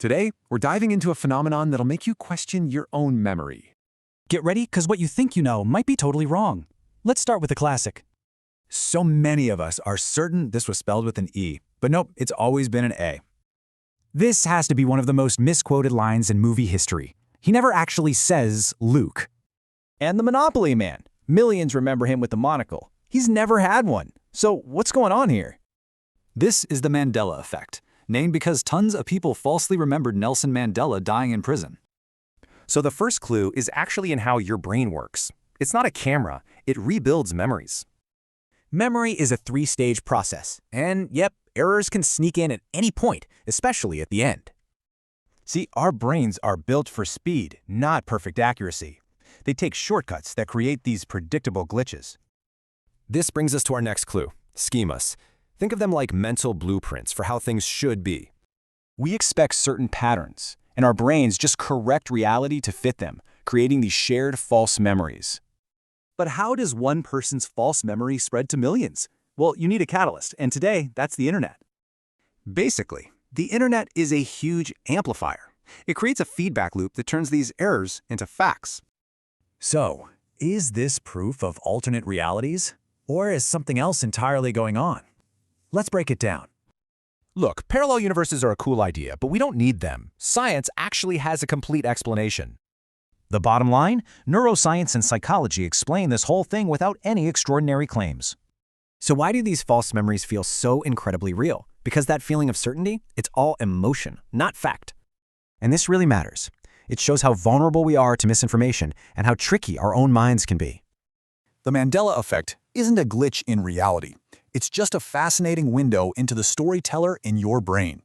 Today, we're diving into a phenomenon that'll make you question your own memory. Get ready, because what you think you know might be totally wrong. Let's start with the classic. So many of us are certain this was spelled with an E, but nope, it's always been an A. This has to be one of the most misquoted lines in movie history. He never actually says Luke. And the Monopoly Man. Millions remember him with the monocle. He's never had one. So what's going on here? This is the Mandela Effect, named because tons of people falsely remembered Nelson Mandela dying in prison. So the first clue is actually in how your brain works. It's not a camera, it rebuilds memories. Memory is a three-stage process, and yep, errors can sneak in at any point, especially at the end. See, our brains are built for speed, not perfect accuracy. They take shortcuts that create these predictable glitches. This brings us to our next clue, schemas. Think of them like mental blueprints for how things should be. We expect certain patterns, and our brains just correct reality to fit them, creating these shared false memories. But how does one person's false memory spread to millions? Well, you need a catalyst, and today, that's the internet. Basically, the internet is a huge amplifier. It creates a feedback loop that turns these errors into facts. So, is this proof of alternate realities? Or is something else entirely going on? Let's break it down. Look, parallel universes are a cool idea, but we don't need them. Science actually has a complete explanation. The bottom line? Neuroscience and psychology explain this whole thing without any extraordinary claims. So why do these false memories feel so incredibly real? Because that feeling of certainty, it's all emotion, not fact. And this really matters. It shows how vulnerable we are to misinformation and how tricky our own minds can be. The Mandela Effect isn't a glitch in reality. It's just a fascinating window into the storyteller in your brain.